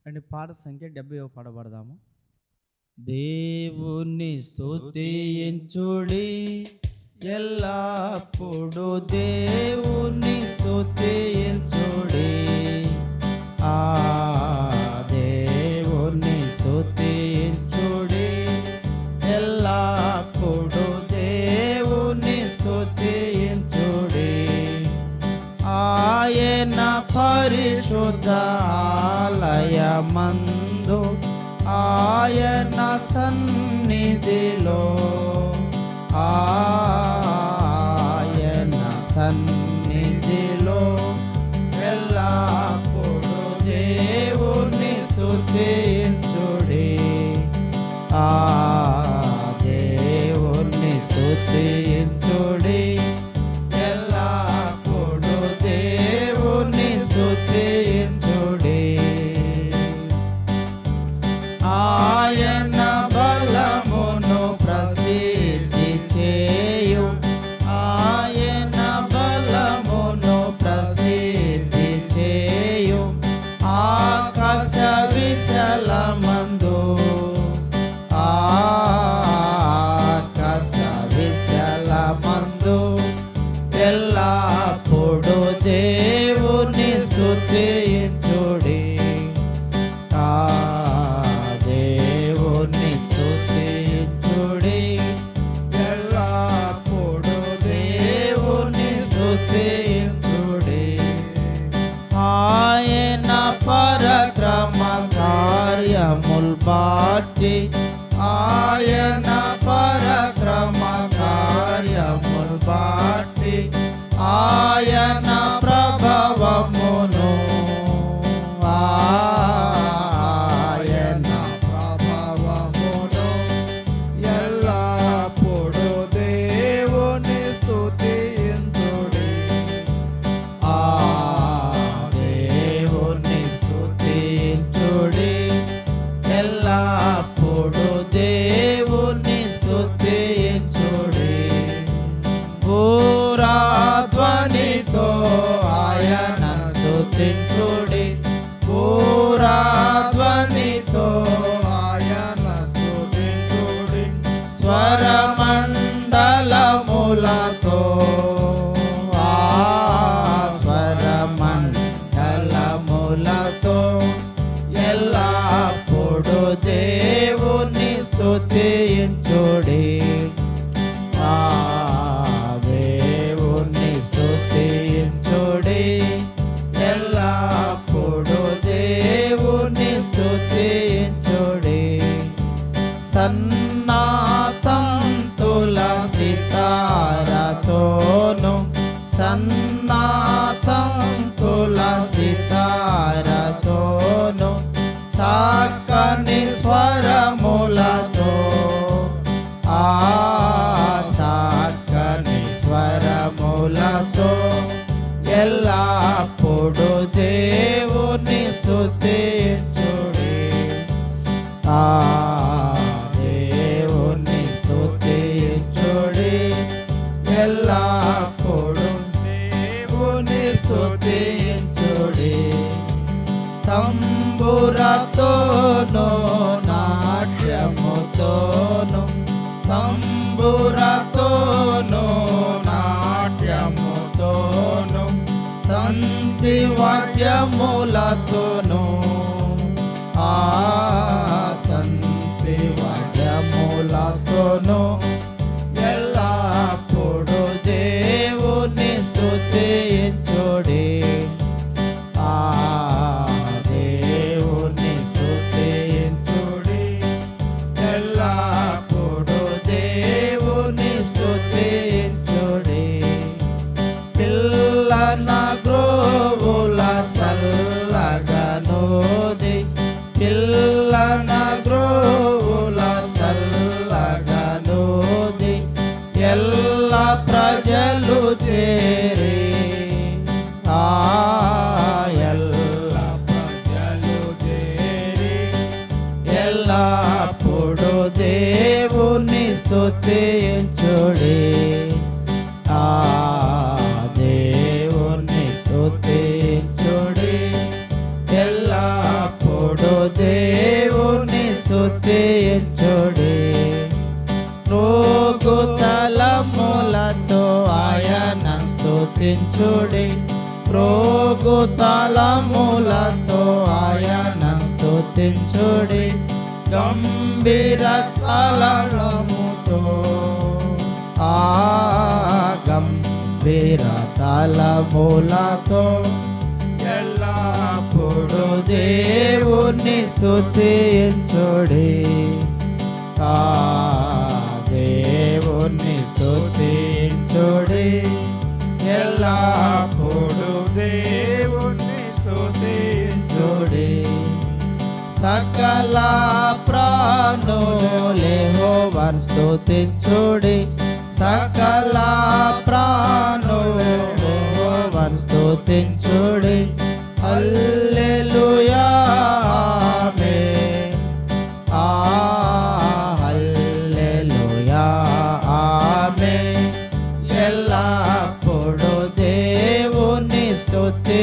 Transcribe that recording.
And పాట సంఖ్య 70 పాడబడదాము. దేవుని స్తుతించుడి ఎల్లప్పుడు, దేవుని స్తుతించుడి, ఆ దేవుని స్తుతించుడి ఎల్లప్పుడు, దేవుని స్తుతించుడి. ఆయన పరిశుద్ధ ఆలయమందు, ఆయన సన్నిధిలో, ఆయన సన్నిధిలో ఎల్లప్పుడు దేవుని స్తుతించుడి, ఆ దేవుని స్తుతించుడి ఎల్లప్పుడు, దేవుని స్తుతించుడి. ఆయన బలమును ప్రసిద్ధి చేయు, ఆయన బలమును ప్రసిద్ధి చేయు, ఆకాశ విశాలమందు, ఆకాశ విశాలమందు ఎల్లప్పుడు దేవుని స్తుతించుడి, దేవుని స్తుతించుడి ఎల్లప్పుడు, దేవుని స్తుతించుడి. ఆయన పరక్రమ కార్యముల్ బాటి, ఆయన పరక్రమ కార్యముల్ బాటి, ఆయన ప్రభావమును, ఆయన ప్రభావమును ఎల్లప్పుడు దేవుని స్తుతించుడి, ఆ దేవుని స్తుతించుడి ఎల్లప్పుడు, దేవుని స్తుతించుడి. ఘోరధ్వనితో ఆయన స్తుతించుడి, ఘోరధ్వనితో ఆయన స్తుతించుడి, స్వరమండలములతో, స్వరమండలములతో ఎల్లప్పుడు దేవుని స్తుతించుడి, ఆ దేవుని స్తుతించుడి ఎల్లప్పుడు, దేవుని స్తుతించుడి. సన్నాతంతుల సితారతోను, సన్నాతంతుల సితారతోను, చక్కని స్వరములతో, ఆ చక్కని స్వరములతో ఎల్లప్పుడు దేవుని స్తుతించుడి, ఆ దేవుని స్తుతించుడి ఎల్లప్పుడు, దేవుని స్తుతించుడి. తంబురతోను నాట్యముతోను, తంబురతోను నాట్యముతోను, తంతి వాద్యములతోను, ఆ తంతి వాద్యములతోను ఎల్లప్పుడు దేవుని స్తుతించుడి, ఆ దేవుని స్తుతించుడి ఎల్లప్పుడు, దేవుని స్తుతించుడి. పిల్లన గ్రోవుల చల్లగనోది, పిల్లన గ్రోవుల చల్లగనోది ఎల్ల ప్రజలు చేరి, ఎల్ల ప్రజలు చేరి ఎల్లప్పుడు దేవుని స్తుతించుడి, ఆ దేవుని స్తుతించుడి ఎల్లప్పుడు స్తుతించుడి రోగు తలములతో ఆయన స్తుతించుడి రోగు తలములతో ఆయన స్తుతించుడి గంభీర తలముతో గంభీర తలములతో ఎల్లప్పుడు దేవుని స్తుతించుడి దేవుని స్తుతించుడి ఎల్లప్పుడు దేవుని స్తుతించుడి సకల ప్రాణులు యెహోవాను స్తుతించుడి సకల ప్రాణులు యెహోవాను స్తుతించుడి హల్లెలూయా ఆమేన్ హల్లెలూయా ఆమేన్ ఎల్లప్పుడు దేవుని స్తుతి